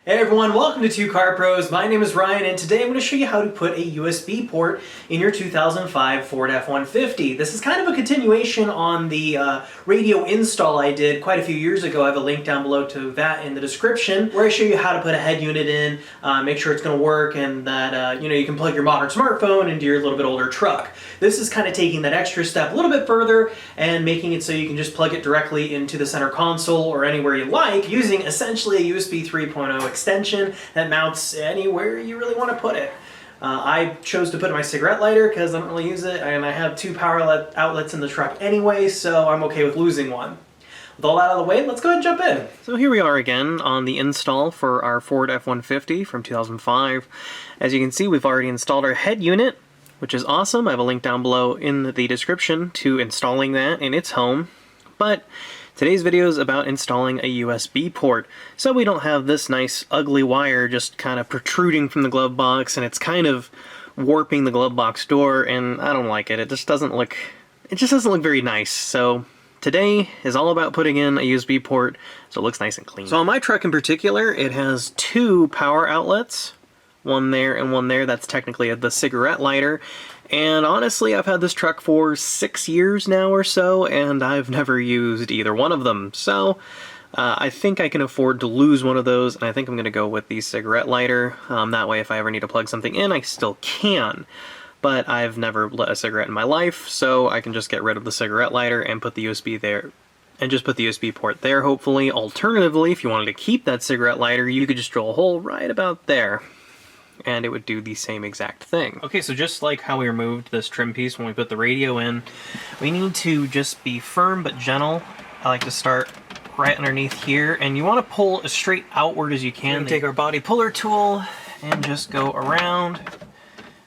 Hey everyone, welcome to Two Car Pros. My name is Ryan and today I'm going to show you how to put a USB port in your 2005 Ford F-150. This is kind of a continuation on the radio install I did quite a few years ago. I have a link down below to that in the description where I show you how to put a head unit in, make sure it's going to work, and that you can plug your modern smartphone into your little bit older truck. This is kind of taking that extra step a little bit further and making it so you can just plug it directly into the center console or anywhere you like using essentially a USB 3.0 extension that mounts anywhere you really want to put it. I chose to put it in my cigarette lighter because I don't really use it, and I have two power outlets in the truck anyway, so I'm okay with losing one. With all that out of the way, let's go ahead and jump in. So here we are again on the install for our Ford F-150 from 2005. As you can see, we've already installed our head unit, which is awesome. I have a link down below in the description to installing that in its home. But today's video is about installing a USB port, so we don't have this nice ugly wire just kind of protruding from the glove box, and it's kind of warping the glove box door, and I don't like it. It just doesn't look very nice. So today is all about putting in a USB port so it looks nice and clean. So on my truck in particular, it has two power outlets, one there and one there. That's technically the cigarette lighter. And honestly, I've had this truck for 6 years now or so, and I've never used either one of them. So I think I can afford to lose one of those, and I think I'm going to go with the cigarette lighter. That way, if I ever need to plug something in, I still can. But I've never lit a cigarette in my life, so I can just get rid of the cigarette lighter and put the USB there. And just put the USB port there, hopefully. Alternatively, if you wanted to keep that cigarette lighter, you could just drill a hole right about there, and it would do the same exact thing. Okay, so just like how we removed this trim piece when we put the radio in, we need to just be firm but gentle. I like to start right underneath here, and you want to pull as straight outward as you can. Take our body puller tool and just go around.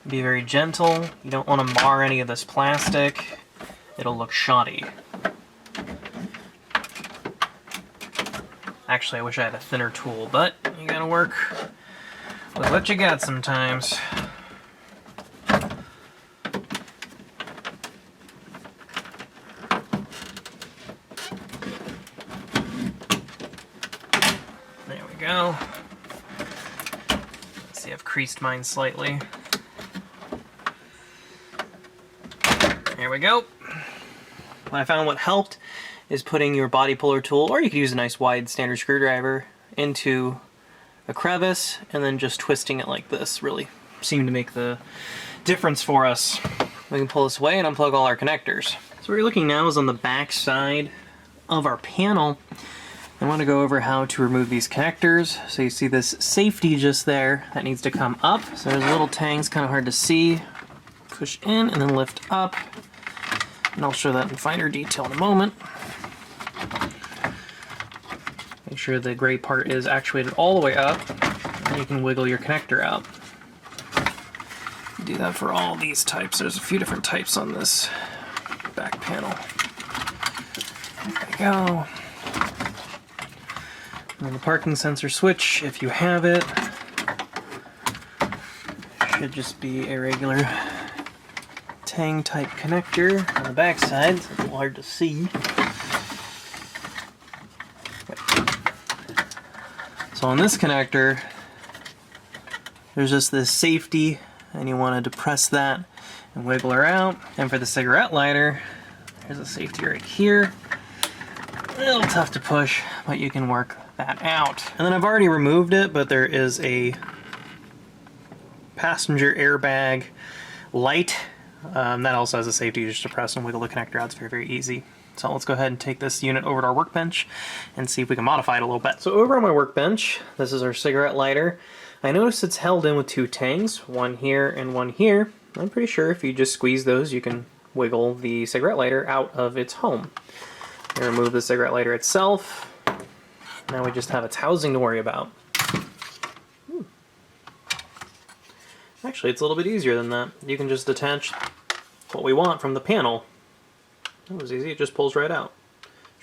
Be very gentle. You don't want to mar any of this plastic. It'll look shoddy. Actually, I wish I had a thinner tool, but you gotta work with what you got sometimes. There we go. Let's see, I've creased mine slightly. There we go. I found what helped is putting your body puller tool, or you could use a nice wide standard screwdriver, into a crevice and then just twisting it like this really seemed to make the difference for us. We can pull this away and unplug all our connectors. So what you're looking now is on the back side of our panel. I want to go over how to remove these connectors. So you see this safety just there that needs to come up. So there's little tangs, kind of hard to see. Push in and then lift up. And I'll show that in finer detail in a moment. Make sure the gray part is actuated all the way up, and you can wiggle your connector out. Do that for all these types. There's a few different types on this back panel. There we go. And the parking sensor switch, if you have it, should just be a regular tang type connector on the back side. It's a little hard to see. So on this connector, there's just this safety, and you want to depress that and wiggle her out. And for the cigarette lighter, there's a safety right here. A little tough to push, but you can work that out. And then I've already removed it, but there is a passenger airbag light. That also has a safety. You just depress and wiggle the connector out. It's very, very easy. So let's go ahead and take this unit over to our workbench and see if we can modify it a little bit. So over on my workbench, this is our cigarette lighter. I noticed it's held in with two tangs, one here and one here. I'm pretty sure if you just squeeze those, you can wiggle the cigarette lighter out of its home. I remove the cigarette lighter itself. Now we just have its housing to worry about. Actually, it's a little bit easier than that. You can just detach what we want from the panel. That was easy, it just pulls right out.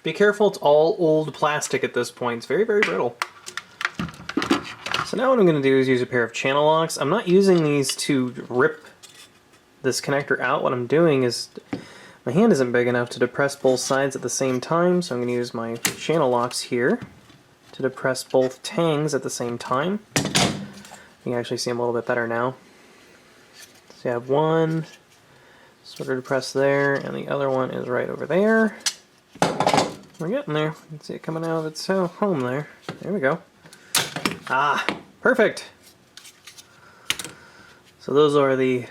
Be careful, it's all old plastic at this point. It's very, very brittle. So now what I'm going to do is use a pair of channel locks. I'm not using these to rip this connector out. What I'm doing is, my hand isn't big enough to depress both sides at the same time, so I'm going to use my channel locks here to depress both tangs at the same time. You can actually see them a little bit better now. So you have one sort of depressed there, and the other one is right over there. We're getting there. You can see it coming out of its home there. There we go. Ah, perfect. So those are the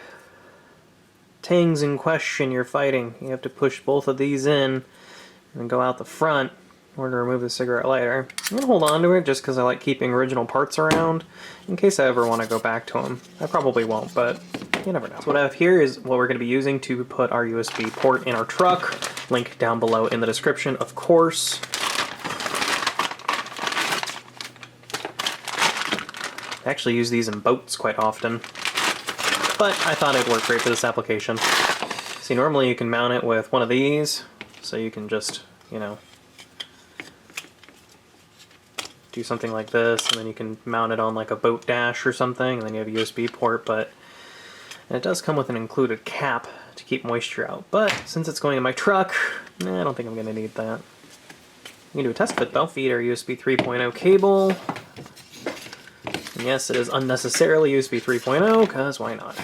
tangs in question you're fighting. You have to push both of these in and go out the front in order to remove the cigarette lighter. I'm going to hold on to it just because I like keeping original parts around in case I ever want to go back to them. I probably won't, but you never know. So what I have here is what we're going to be using to put our USB port in our truck. Link down below in the description, of course. I actually use these in boats quite often, but I thought it'd work great for this application. See, normally you can mount it with one of these, so you can just, you know, do something like this, and then you can mount it on like a boat dash or something, and then you have a USB port, but and it does come with an included cap to keep moisture out. But since it's going in my truck, I don't think I'm going to need that. We can do a test fit though. Feed our USB 3.0 cable. And yes, it is unnecessarily USB 3.0, because why not?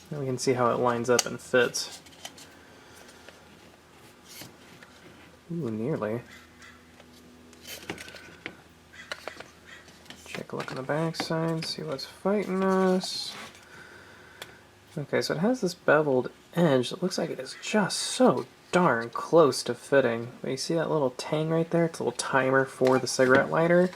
Now we can see how it lines up and fits. Ooh, nearly. Take a look on the back side, see what's fighting us. Okay, so it has this beveled edge that looks like it is just so darn close to fitting. But you see that little tang right there? It's a little timer for the cigarette lighter.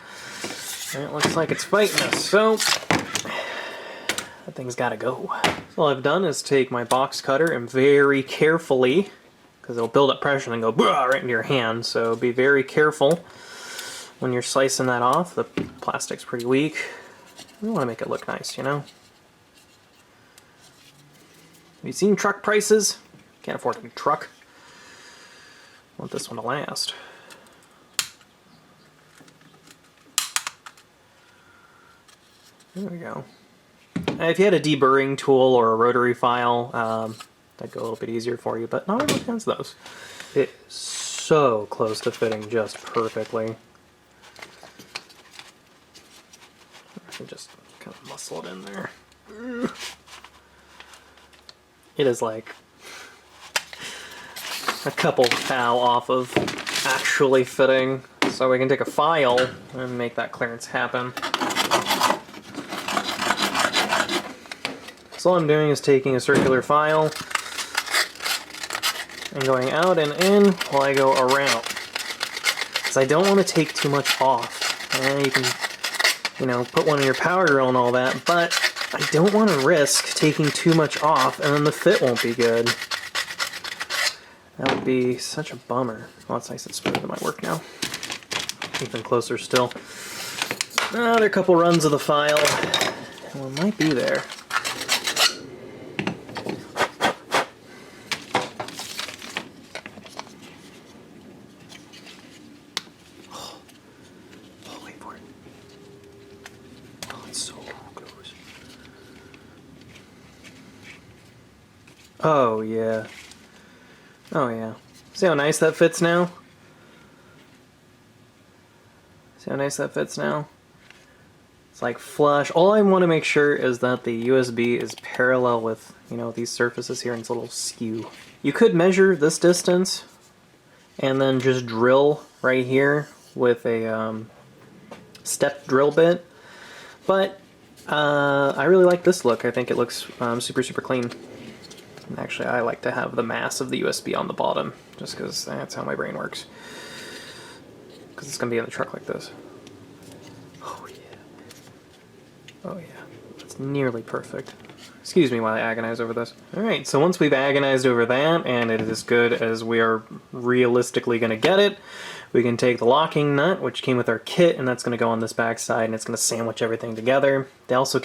And it looks like it's fighting us, so that thing's gotta go. So all I've done is take my box cutter and very carefully, because it'll build up pressure and then go right into your hand, so be very careful when you're slicing that off. The plastic's pretty weak. We want to make it look nice, you know? Have you seen truck prices? Can't afford a new truck. I want this one to last. There we go. If you had a deburring tool or a rotary file, that'd go a little bit easier for you, but not everyone has those. It's so close to fitting just perfectly. I can just kind of muscle it in there. It is like a couple thou off of actually fitting, so we can take a file and make that clearance happen. So all I'm doing is taking a circular file and going out and in while I go around, because I don't want to take too much off. And you can, you know, put one in your power drill and all that, but I don't want to risk taking too much off and then the fit won't be good. That would be such a bummer. Well, it's nice it's smooth in my work now. Even closer still. Another couple runs of the file, and we might be there. Oh yeah. Oh yeah. See how nice that fits now? See how nice that fits now? It's like flush. All I want to make sure is that the USB is parallel with, you know, these surfaces here, and it's a little skew. You could measure this distance and then just drill right here with a step drill bit, but I really like this look. I think it looks super clean. And actually, I like to have the mass of the USB on the bottom, just because that's how my brain works. Because it's going to be in the truck like this. Oh yeah. Oh yeah. That's nearly perfect. Excuse me while I agonize over this. Alright, so once we've agonized over that, and it is as good as we are realistically going to get it, we can take the locking nut, which came with our kit, and that's going to go on this back side, and it's going to sandwich everything together. It also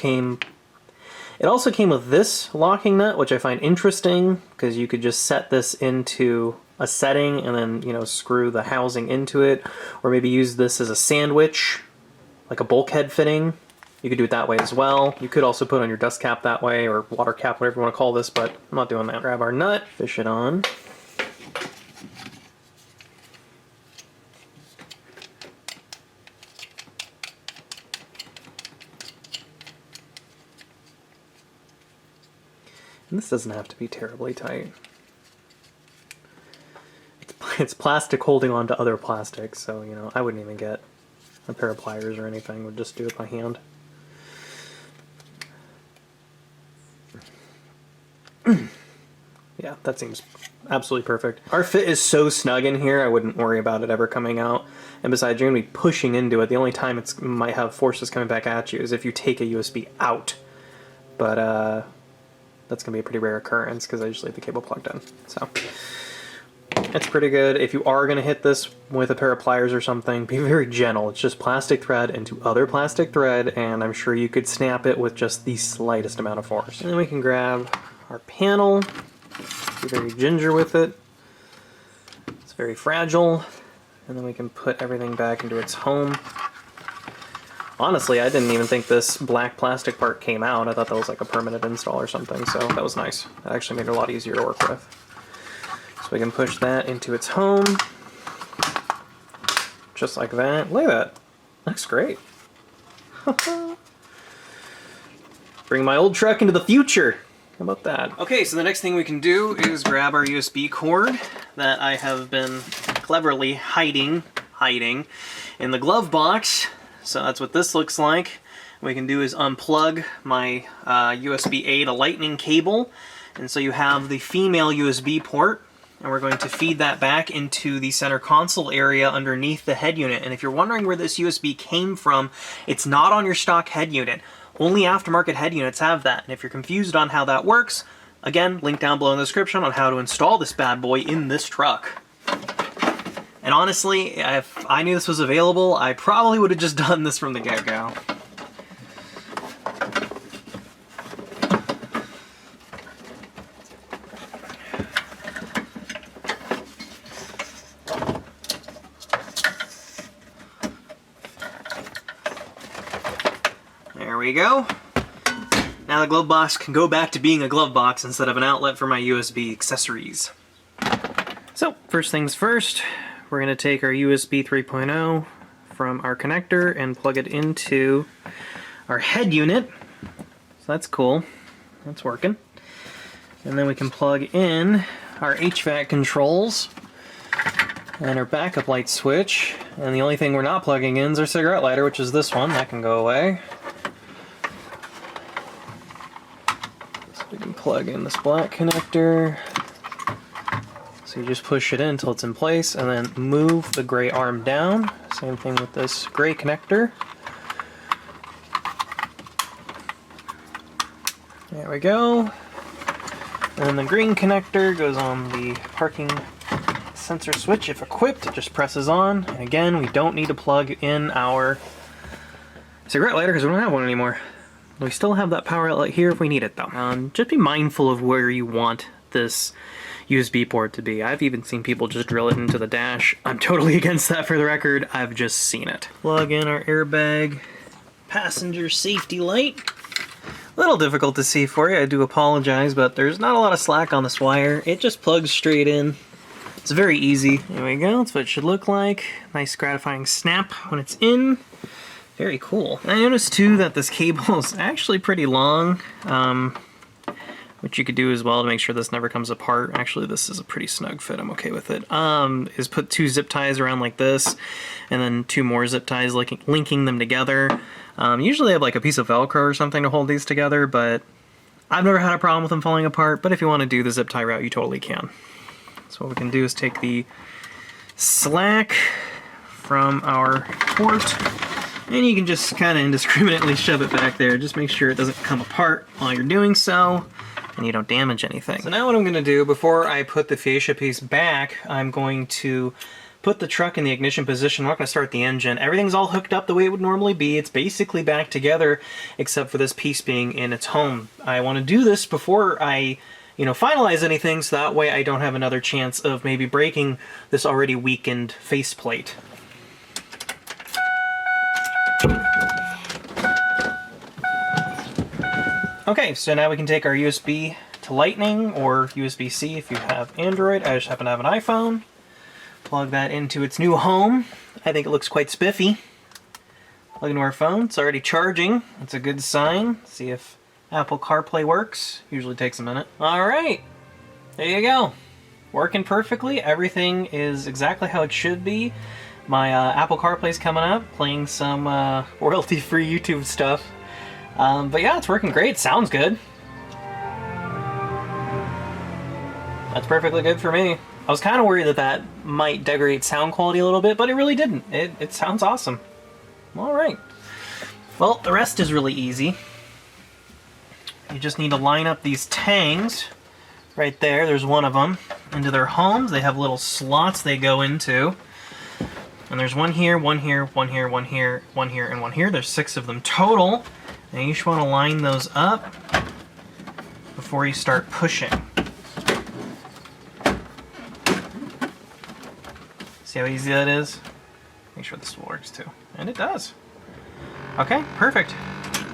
came with this locking nut, which I find interesting, because you could just set this into a setting and then, you know, screw the housing into it, or maybe use this as a sandwich, like a bulkhead fitting. You could do it that way as well. You could also put on your dust cap that way, or water cap, whatever you want to call this, but I'm not doing that. Grab our nut, fish it on. This doesn't have to be terribly tight. It's plastic holding on to other plastic, so, you know, I wouldn't even get a pair of pliers or anything. Would just do it by hand. Yeah, that seems absolutely perfect. Our fit is so snug in here, I wouldn't worry about it ever coming out. And besides, you're going to be pushing into it. The only time it might have forces coming back at you is if you take a USB out. But that's going to be a pretty rare occurrence because I just leave the cable plugged in. So it's pretty good. If you are going to hit this with a pair of pliers or something, be very gentle. It's just plastic thread into other plastic thread, and I'm sure you could snap it with just the slightest amount of force. And then we can grab our panel, be very ginger with it. It's very fragile. And then we can put everything back into its home. Honestly, I didn't even think this black plastic part came out. I thought that was like a permanent install or something, so that was nice. That actually made it a lot easier to work with. So we can push that into its home. Just like that. Look at that. Looks great. Bring my old truck into the future. How about that? Okay, so the next thing we can do is grab our USB cord that I have been cleverly hiding in the glove box. So that's what this looks like. What we can do is unplug my USB-A to lightning cable. And so you have the female USB port, and we're going to feed that back into the center console area underneath the head unit. And if you're wondering where this USB came from, it's not on your stock head unit. Only aftermarket head units have that. And if you're confused on how that works, again, link down below in the description on how to install this bad boy in this truck. And honestly, if I knew this was available, I probably would have just done this from the get-go. There we go. Now the glove box can go back to being a glove box instead of an outlet for my USB accessories. So, first things first, we're going to take our USB 3.0 from our connector and plug it into our head unit. So that's cool. That's working. And then we can plug in our HVAC controls and our backup light switch. And the only thing we're not plugging in is our cigarette lighter, which is this one. That can go away. So we can plug in this black connector. So you just push it in until it's in place and then move the gray arm down. Same thing with this gray connector. There we go. And then the green connector goes on the parking sensor switch. If equipped, it just presses on. And again, we don't need to plug in our cigarette lighter because we don't have one anymore. We still have that power outlet here if we need it though. Just be mindful of where you want this USB port to be. I've even seen people just drill it into the dash. I'm totally against that for the record. I've just seen it. Plug in our airbag passenger safety light. A little difficult to see for you, I do apologize, but there's not a lot of slack on this wire. It just plugs straight in. It's very easy. There we go, that's what it should look like. Nice gratifying snap when it's in. Very cool. I noticed too that this cable is actually pretty long. What you could do as well to make sure this never comes apart, actually this is a pretty snug fit, I'm okay with it, is put 2 zip ties around like this, and then 2 more zip ties linking them together. Usually I have like a piece of Velcro or something to hold these together, but I've never had a problem with them falling apart, but if you want to do the zip tie route, you totally can. So what we can do is take the slack from our port, and you can just kind of indiscriminately shove it back there. Just make sure it doesn't come apart while you're doing so, and you don't damage anything. So now what I'm going to do, before I put the fascia piece back, I'm going to put the truck in the ignition position. I'm not going to start the engine. Everything's all hooked up the way it would normally be. It's basically back together, except for this piece being in its home. I want to do this before I, finalize anything, so that way I don't have another chance of maybe breaking this already weakened faceplate. Okay, so now we can take our USB to Lightning or USB-C if you have Android. I just happen to have an iPhone. Plug that into its new home. I think it looks quite spiffy. Plug into our phone. It's already charging. That's a good sign. See if Apple CarPlay works. Usually takes a minute. Alright, there you go. Working perfectly. Everything is exactly how it should be. My Apple CarPlay's coming up, playing some royalty-free YouTube stuff. But yeah, it's working great. Sounds good. That's perfectly good for me. I was kind of worried that that might degrade sound quality a little bit, but it really didn't. It sounds awesome. Alright. Well, the rest is really easy. You just need to line up these tangs right there. There's one of them into their homes. They have little slots they go into. And there's one here, one here, one here, one here, one here, and one here. There's 6 of them total. And you just want to line those up before you start pushing. See how easy that is? Make sure this works too. And it does. Okay, perfect.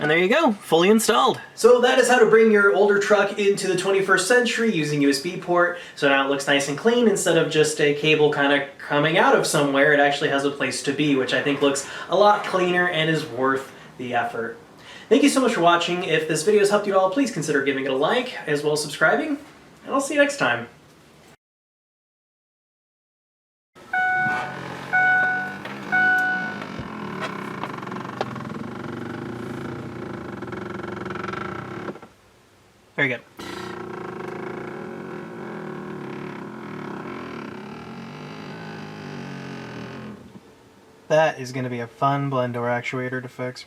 And there you go, fully installed. So that is how to bring your older truck into the 21st century using USB port. So now it looks nice and clean instead of just a cable kind of coming out of somewhere. It actually has a place to be, which I think looks a lot cleaner and is worth the effort. Thank you so much for watching. If this video has helped you at all, please consider giving it a like, as well as subscribing, and I'll see you next time. Very good. That is going to be a fun blend door actuator to fix.